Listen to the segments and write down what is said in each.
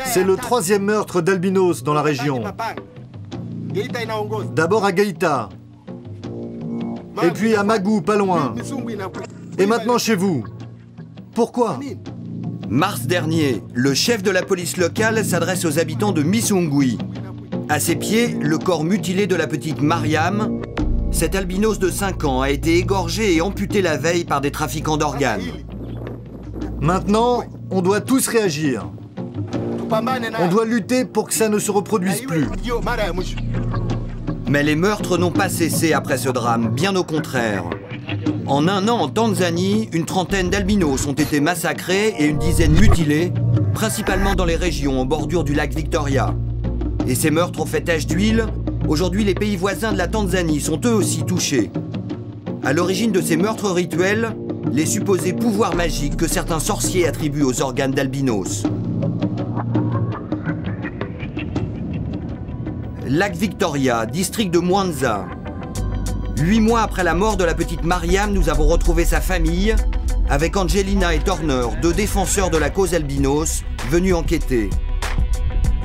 C'est le 3e meurtre d'albinos dans la région. D'abord à Gaïta, et puis à Magou, pas loin. Et maintenant chez vous. Pourquoi? Mars dernier, le chef de la police locale s'adresse aux habitants de Misungwi. À ses pieds, le corps mutilé de la petite Mariam. Cet albinos de 5 ans a été égorgé et amputé la veille par des trafiquants d'organes. Maintenant, on doit tous réagir. On doit lutter pour que ça ne se reproduise plus. Mais les meurtres n'ont pas cessé après ce drame, bien au contraire. En un an en Tanzanie, une trentaine d'albinos ont été massacrés et une dizaine mutilés, principalement dans les régions en bordure du lac Victoria. Et ces meurtres ont fait tache d'huile. Aujourd'hui, les pays voisins de la Tanzanie sont eux aussi touchés. À l'origine de ces meurtres rituels, les supposés pouvoirs magiques que certains sorciers attribuent aux organes d'albinos. Lac Victoria, district de Mwanza. 8 mois après la mort de la petite Mariam, nous avons retrouvé sa famille, avec Angelina et Turner, 2 défenseurs de la cause albinos, venus enquêter.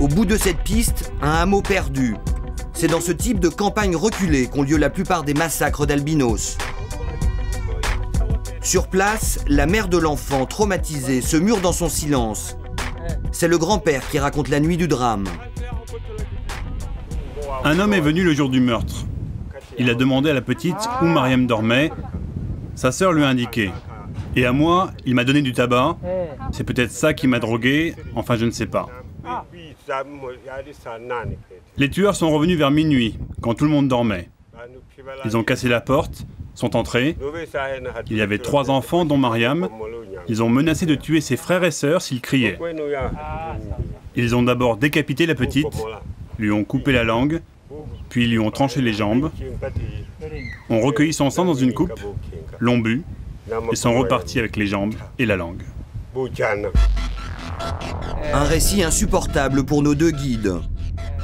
Au bout de cette piste, un hameau perdu. C'est dans ce type de campagne reculée qu'ont lieu la plupart des massacres d'albinos. Sur place, la mère de l'enfant, traumatisée, se mure dans son silence. C'est le grand-père qui raconte la nuit du drame. Un homme est venu le jour du meurtre. Il a demandé à la petite où Mariam dormait. Sa sœur lui a indiqué. Et à moi, il m'a donné du tabac. C'est peut-être ça qui m'a drogué, enfin je ne sais pas. Les tueurs sont revenus vers minuit, quand tout le monde dormait. Ils ont cassé la porte, sont entrés. Il y avait 3 enfants, dont Mariam. Ils ont menacé de tuer ses frères et sœurs s'ils criaient. Ils ont d'abord décapité la petite, lui ont coupé la langue, puis lui ont tranché les jambes, ont recueilli son sang dans une coupe, l'ont bu, et sont repartis avec les jambes et la langue. Un récit insupportable pour nos 2 guides.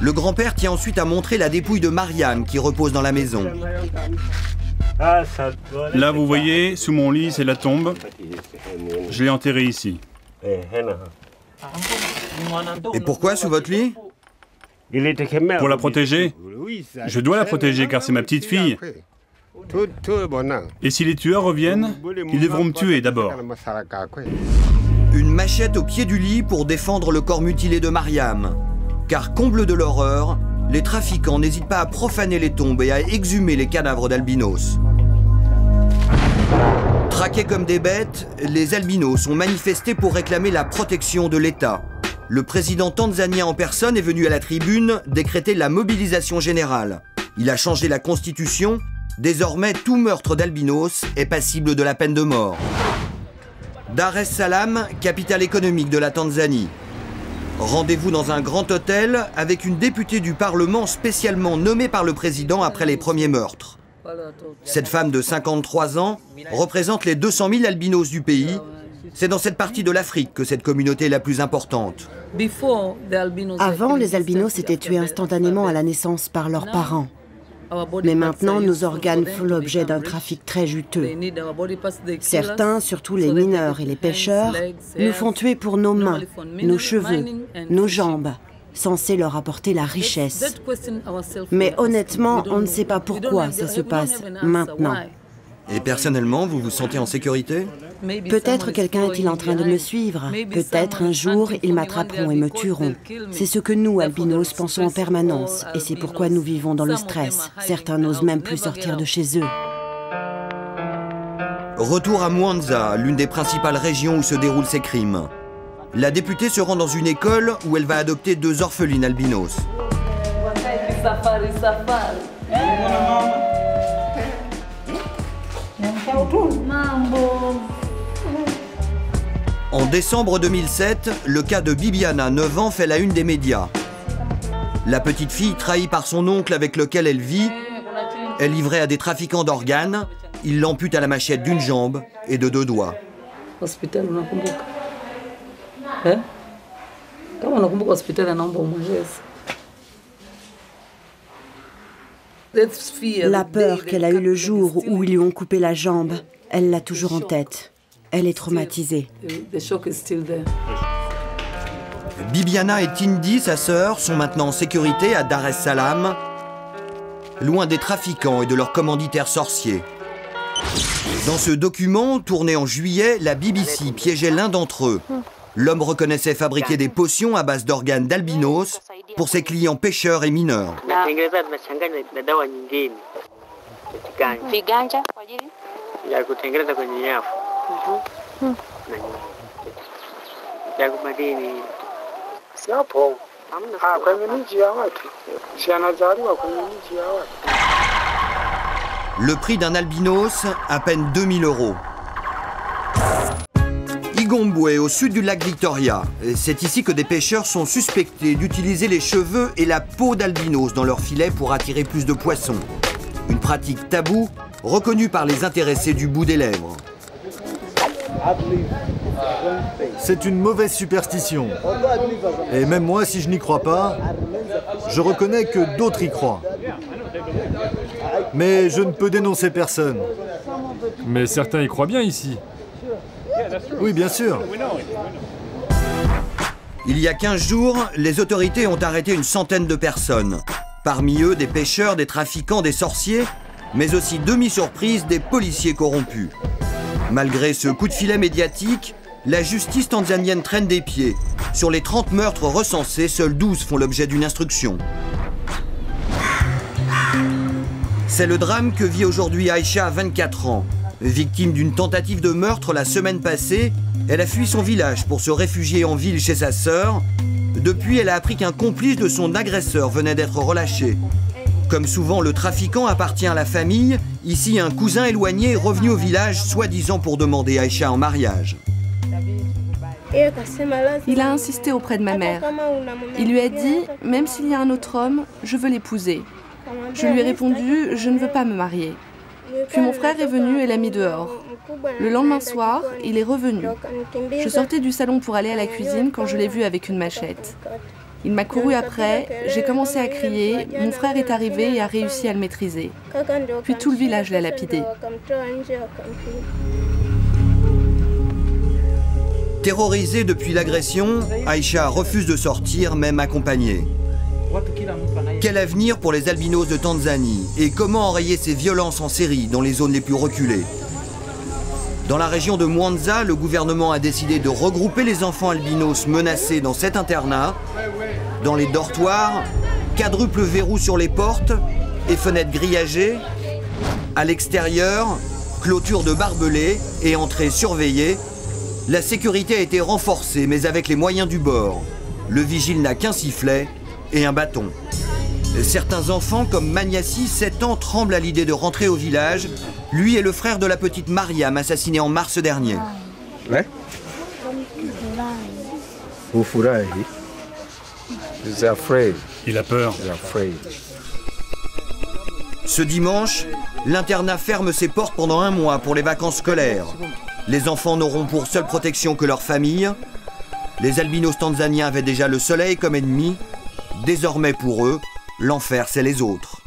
Le grand-père tient ensuite à montrer la dépouille de Mariam qui repose dans la maison. Là, vous voyez, sous mon lit, c'est la tombe. Je l'ai enterrée ici. Et pourquoi sous votre lit? Pour la protéger. Je dois la protéger car c'est ma petite fille. Et si les tueurs reviennent, ils devront me tuer d'abord. Une machette au pied du lit pour défendre le corps mutilé de Mariam. Car comble de l'horreur, les trafiquants n'hésitent pas à profaner les tombes et à exhumer les cadavres d'albinos. Traqués comme des bêtes, les albinos ont manifesté pour réclamer la protection de l'État. Le président tanzanien en personne est venu à la tribune décréter la mobilisation générale. Il a changé la constitution. Désormais, tout meurtre d'albinos est passible de la peine de mort. Dar es Salaam, capitale économique de la Tanzanie. Rendez-vous dans un grand hôtel avec une députée du Parlement spécialement nommée par le président après les premiers meurtres. Cette femme de 53 ans représente les 200 000 albinos du pays. C'est dans cette partie de l'Afrique que cette communauté est la plus importante. Avant, les albinos étaient tués instantanément à la naissance par leurs parents. Mais maintenant, nos organes font l'objet d'un trafic très juteux. Certains, surtout les mineurs et les pêcheurs, nous font tuer pour nos mains, nos cheveux, nos jambes, censés leur apporter la richesse. Mais honnêtement, on ne sait pas pourquoi ça se passe maintenant. Et personnellement, vous vous sentez en sécurité? Peut-être quelqu'un est-il en train de me suivre. Peut-être un jour, ils m'attraperont et me tueront. C'est ce que nous, albinos, pensons en permanence. Et c'est pourquoi nous vivons dans le stress. Certains n'osent même plus sortir de chez eux. Retour à Mwanza, l'une des principales régions où se déroulent ces crimes. La députée se rend dans une école où elle va adopter 2 orphelines albinos. En décembre 2007, le cas de Bibiana, 9 ans, fait la une des médias. La petite fille, trahie par son oncle avec lequel elle vit, est livrée à des trafiquants d'organes. Ils l'amputent à la machette d'une jambe et de 2 doigts. La peur qu'elle a eue le jour où ils lui ont coupé la jambe, elle l'a toujours en tête. Elle est traumatisée. Bibiana et Tindi, sa sœur, sont maintenant en sécurité à Dar es Salaam, loin des trafiquants et de leurs commanditaires sorciers. Dans ce document, tourné en juillet, la BBC piégeait l'un d'entre eux. L'homme reconnaissait fabriquer des potions à base d'organes d'albinos pour ses clients pêcheurs et mineurs. Le prix d'un albinos, à peine 2000 €. Igombwe, au sud du lac Victoria. C'est ici que des pêcheurs sont suspectés d'utiliser les cheveux et la peau d'albinos dans leurs filets pour attirer plus de poissons. Une pratique taboue, reconnue par les intéressés du bout des lèvres. C'est une mauvaise superstition. Et même moi, si je n'y crois pas, je reconnais que d'autres y croient. Mais je ne peux dénoncer personne. Mais certains y croient bien ici. Oui, bien sûr. Il y a 15 jours, les autorités ont arrêté une centaine de personnes. Parmi eux, des pêcheurs, des trafiquants, des sorciers, mais aussi demi-surprise, des policiers corrompus. Malgré ce coup de filet médiatique, la justice tanzanienne traîne des pieds. Sur les 30 meurtres recensés, seuls 12 font l'objet d'une instruction. C'est le drame que vit aujourd'hui Aïcha à 24 ans. Victime d'une tentative de meurtre la semaine passée, elle a fui son village pour se réfugier en ville chez sa sœur. Depuis, elle a appris qu'un complice de son agresseur venait d'être relâché. Comme souvent, le trafiquant appartient à la famille. Ici, un cousin éloigné est revenu au village, soi-disant pour demander Aïcha en mariage. Il a insisté auprès de ma mère. Il lui a dit, même s'il y a un autre homme, je veux l'épouser. Je lui ai répondu, je ne veux pas me marier. Puis mon frère est venu et l'a mis dehors. Le lendemain soir, il est revenu. Je sortais du salon pour aller à la cuisine quand je l'ai vu avec une machette. Il m'a couru après, j'ai commencé à crier, mon frère est arrivé et a réussi à le maîtriser. Puis tout le village l'a lapidé. Terrorisée depuis l'agression, Aïcha refuse de sortir, même accompagnée. Quel avenir pour les albinos de Tanzanie et comment enrayer ces violences en série dans les zones les plus reculées? Dans la région de Mwanza, le gouvernement a décidé de regrouper les enfants albinos menacés dans cet internat. Dans les dortoirs, quadruple verrou sur les portes et fenêtres grillagées. À l'extérieur, clôture de barbelés et entrée surveillée. La sécurité a été renforcée, mais avec les moyens du bord. Le vigile n'a qu'un sifflet et un bâton. Certains enfants, comme Maniassi, 7 ans, tremblent à l'idée de rentrer au village. Lui est le frère de la petite Mariam, assassinée en mars dernier. Il a peur. Ce dimanche, l'internat ferme ses portes pendant 1 mois pour les vacances scolaires. Les enfants n'auront pour seule protection que leur famille. Les albinos tanzaniens avaient déjà le soleil comme ennemi. Désormais pour eux, l'enfer c'est les autres.